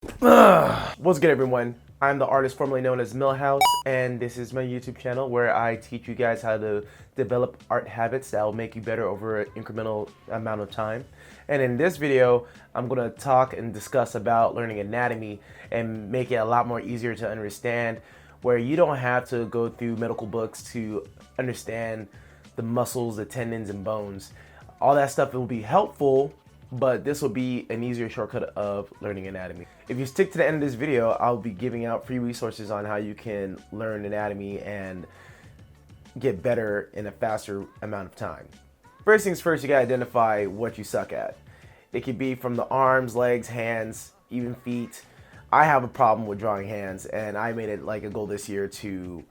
What's good, everyone? I'm the artist formerly known as Millhouse, and this is my YouTube channel where I teach you guys how to develop art habits that will make you better over an incremental amount of time. And in this video, I'm going to talk and discuss about learning anatomy and make it a lot more easier to understand, where you don't have to go through medical books to understand the muscles, the tendons, and bones. All that stuff will be helpful, but this will be an easier shortcut of learning anatomy. If you stick to the end of this video, I'll be giving out free resources on how you can learn anatomy and get better in a faster amount of time. First things first, you gotta identify what you suck at. It could be from the arms, legs, hands, even feet. I have a problem with drawing hands, and I made it like a goal this year to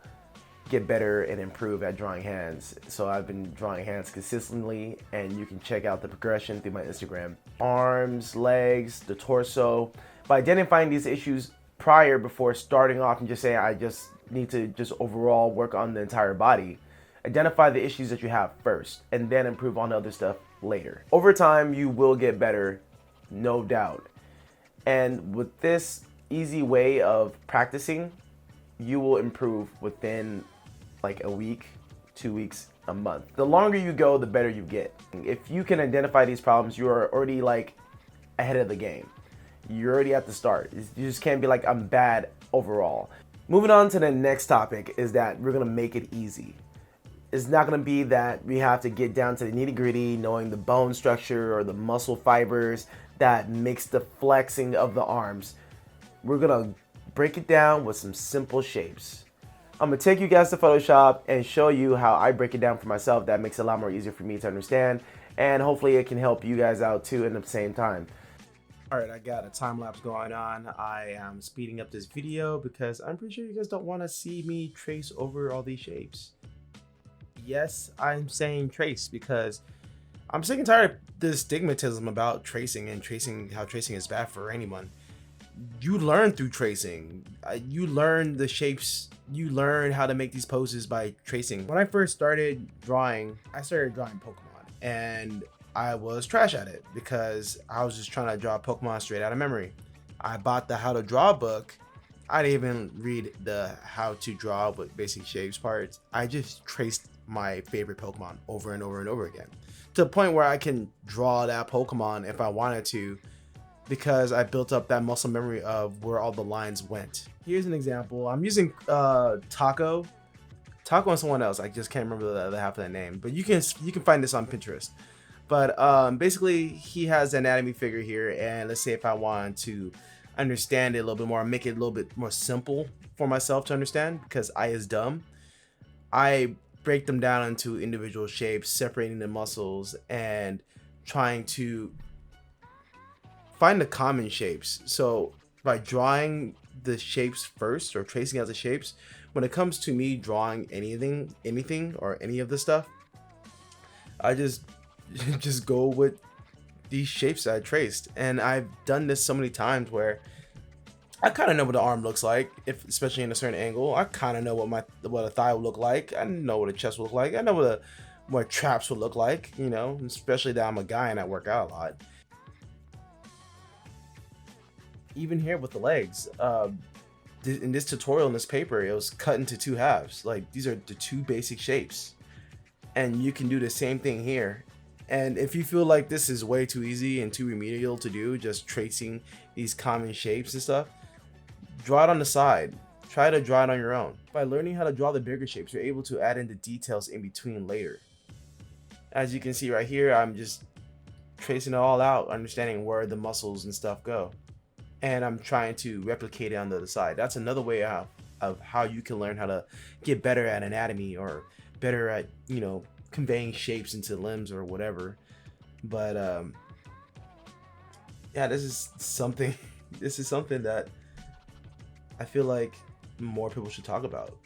get better and improve at drawing hands. So I've been drawing hands consistently, and you can check out the progression through my Instagram. Arms, legs, the torso. By identifying these issues prior, before starting off and just saying I just need to just overall work on the entire body, identify the issues that you have first and then improve on the other stuff later. Over time, you will get better, no doubt. And with this easy way of practicing, you will improve within like a week, 2 weeks, a month. The longer you go, the better you get. If you can identify these problems, you are already like ahead of the game. You're already at the start. You just can't be like, I'm bad overall. Moving on to the next topic is that we're gonna make it easy. It's not gonna be that we have to get down to the nitty gritty, knowing the bone structure or the muscle fibers that makes the flexing of the arms. We're gonna break it down with some simple shapes. I'm gonna take you guys to Photoshop and show you how I break it down for myself. That makes it a lot more easier for me to understand, and hopefully it can help you guys out too at the same time. All right, I got a time lapse going on. I am speeding up this video because I'm pretty sure you guys don't want to see me trace over all these shapes. Yes, I'm saying trace because I'm sick and tired of this stigmatism about tracing and how tracing is bad for anyone. You learn through tracing. You learn the shapes. You learn how to make these poses by tracing. When I first started drawing, I started drawing Pokemon, and I was trash at it because I was just trying to draw Pokemon straight out of memory. I bought the how to draw book. I didn't even read the how to draw with basic shapes parts. I just traced my favorite Pokemon over and over and over again, to the point where I can draw that Pokemon if I wanted to, because I built up that muscle memory of where all the lines went. Here's an example. I'm using Taco and someone else. I just can't remember the other half of that name, but you can find this on Pinterest. But basically, he has an anatomy figure here, and let's say if I wanted to understand it a little bit more, make it a little bit more simple for myself to understand, because I is dumb, I break them down into individual shapes, separating the muscles and trying to find the common shapes. So by drawing the shapes first, or tracing out the shapes, when it comes to me drawing anything or any of the stuff, I just go with these shapes that I traced. And I've done this so many times where I kind of know what the arm looks like, if especially in a certain angle. I kind of know what a thigh would look like. I know what a chest would look like. I know what traps would look like, you know, especially that I'm a guy and I work out a lot. Even here with the legs, in this tutorial, in this paper, it was cut into two halves. Like, these are the two basic shapes, and you can do the same thing here. And if you feel like this is way too easy and too remedial to do, just tracing these common shapes and stuff, draw it on the side. Try to draw it on your own. By learning how to draw the bigger shapes, you're able to add in the details in between later. As you can see right here, I'm just tracing it all out, understanding where the muscles and stuff go, and I'm trying to replicate it on the other side. That's another way of how you can learn how to get better at anatomy, or better at, you know, conveying shapes into limbs or whatever. But yeah, this is something that I feel like more people should talk about.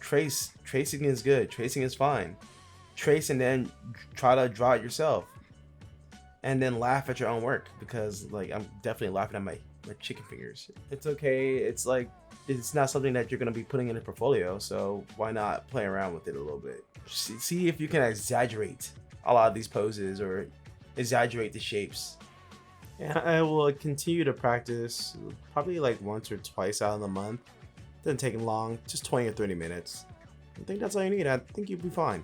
Tracing is good. Tracing is fine. Trace and then try to draw it yourself, and then laugh at your own work, because like I'm definitely laughing at my chicken fingers. It's okay. It's like, it's not something that you're going to be putting in a portfolio, so why not play around with it a little bit? See if you can exaggerate a lot of these poses, or exaggerate the shapes. And I will continue to practice probably like once or twice out of the month. Doesn't take long, just 20 or 30 minutes. I think that's all you need. I think you'll be fine.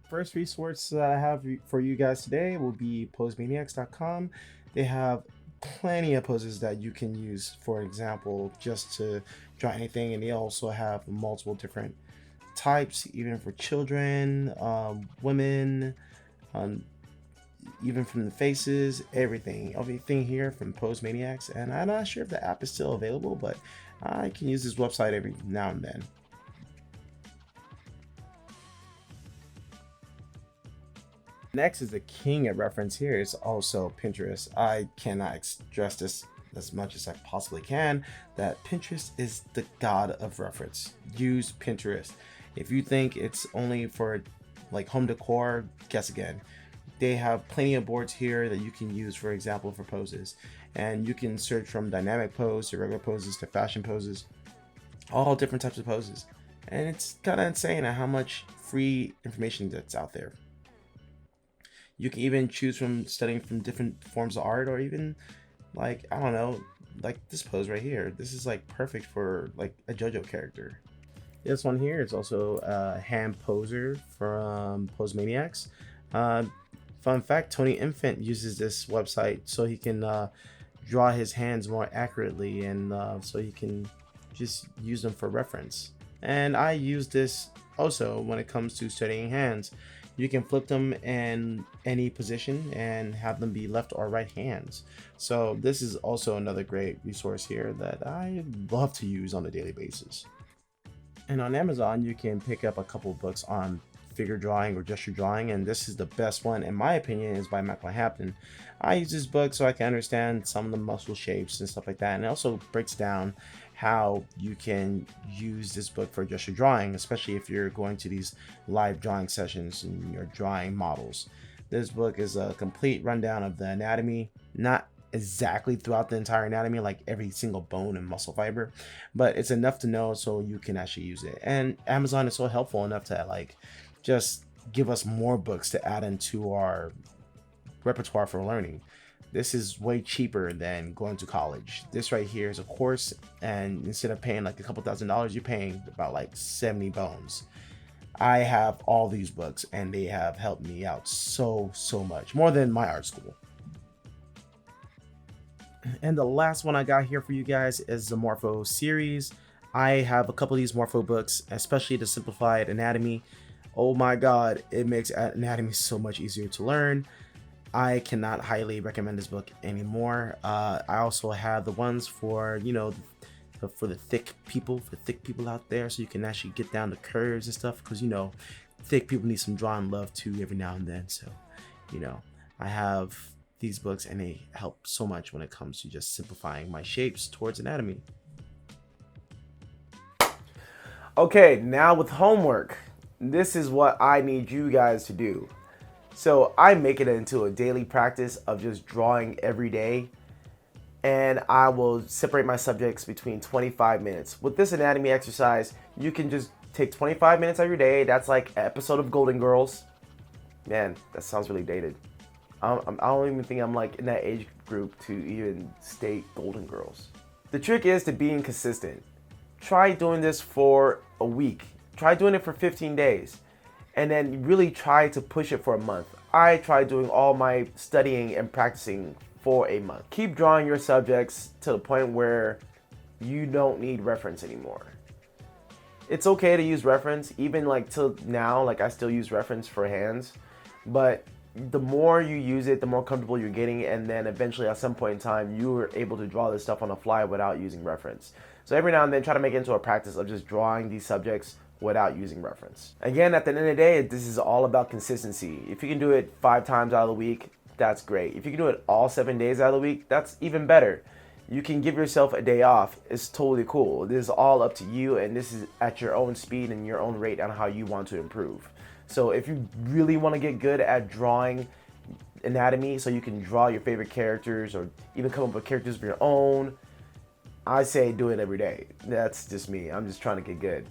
First resource that I have for you guys today will be posemaniacs.com. They have plenty of poses that you can use, for example, just to draw anything, and they also have multiple different types, even for children, women, um, even from the faces, everything here from Pose Maniacs. And I'm not sure if the app is still available, but I can use this website every now and then. Next is the king of reference here is also Pinterest. I cannot stress this as much as I possibly can that Pinterest is the god of reference. Use Pinterest. If you think it's only for like home decor, guess again. They have plenty of boards here that you can use, for example, for poses. And you can search from dynamic pose to regular poses to fashion poses, all different types of poses. And it's kind of insane at how much free information that's out there. You can even choose from studying from different forms of art, or even like, I don't know, like this pose right here. This is like perfect for like a JoJo character. This one here is also a hand poser from Pose Maniacs. Uh, Fun fact: Tony Infant uses this website so he can draw his hands more accurately, and so he can just use them for reference. And I use this also when it comes to studying hands. You can flip them in any position and have them be left or right hands. So this is also another great resource here that I love to use on a daily basis. And on Amazon, you can pick up a couple books on figure drawing or gesture drawing, and this is the best one in my opinion, is by Michael Hampton. I use this book so I can understand some of the muscle shapes and stuff like that, and it also breaks down how you can use this book for gesture drawing, especially if you're going to these live drawing sessions and you're drawing models. This book is a complete rundown of the anatomy, not exactly throughout the entire anatomy, like every single bone and muscle fiber, but it's enough to know so you can actually use it. And Amazon is so helpful enough to like just give us more books to add into our repertoire for learning. This is way cheaper than going to college. This right here is a course, and instead of paying like a couple $1,000s, you're paying about like 70 bones. I have all these books and they have helped me out so much, more than my art school. And the last one I got here for you guys is the Morpho series. I have a couple of these Morpho books, especially the simplified anatomy. Oh my god, it makes anatomy so much easier to learn. I cannot highly recommend this book anymore. I also have the ones for, you know, for the thick people, out there, so you can actually get down the curves and stuff, because, you know, thick people need some drawing love too every now and then. So, you know, I have these books and they help so much when it comes to just simplifying my shapes towards anatomy. Okay, now with homework, this is what I need you guys to do. So I make it into a daily practice of just drawing every day, and I will separate my subjects between 25 minutes. With this anatomy exercise, you can just take 25 minutes every day. That's like an episode of Golden Girls. Man, that sounds really dated. I don't even think I'm like in that age group to even state Golden Girls. The trick is to being consistent. Try doing this for a week. Try doing it for 15 days. And then really try to push it for a month. I tried doing all my studying and practicing for a month. Keep drawing your subjects to the point where you don't need reference anymore. It's okay to use reference, even like till now, like I still use reference for hands, but the more you use it, the more comfortable you're getting, and then eventually at some point in time, you are able to draw this stuff on the fly without using reference. So every now and then, try to make it into a practice of just drawing these subjects without using reference. Again, at the end of the day, this is all about consistency. If you can do it 5 times out of the week, that's great. If you can do it all 7 days out of the week, that's even better. You can give yourself a day off. It's totally cool. This is all up to you, and this is at your own speed and your own rate on how you want to improve. So if you really want to get good at drawing anatomy so you can draw your favorite characters or even come up with characters of your own, I say do it every day. That's just me. I'm just trying to get good.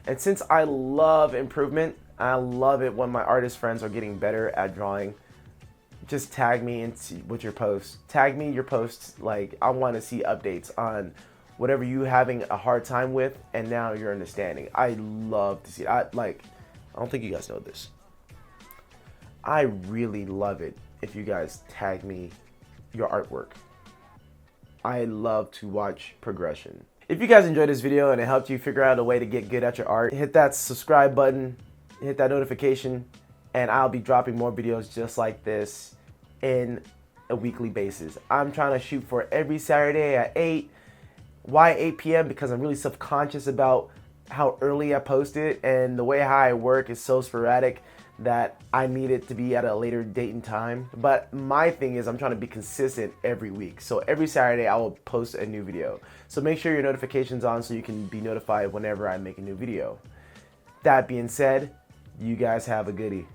And since I love improvement, I love it when my artist friends are getting better at drawing. just tag me with your posts. Tag me your posts. Like, I want to see updates on whatever you having a hard time with, and now you're understanding. I love to see it. I don't think you guys know this. I really love it if you guys tag me your artwork. I love to watch progression. If you guys enjoyed this video and it helped you figure out a way to get good at your art, hit that subscribe button, hit that notification, and I'll be dropping more videos just like this in a weekly basis. I'm trying to shoot for every Saturday at 8. Why 8 p.m.? Because I'm really self-conscious about how early I post it, and the way how I work is so sporadic that I need it to be at a later date and time. But my thing is I'm trying to be consistent every week. So every Saturday I will post a new video. So make sure your notification's on so you can be notified whenever I make a new video. That being said, you guys have a goodie.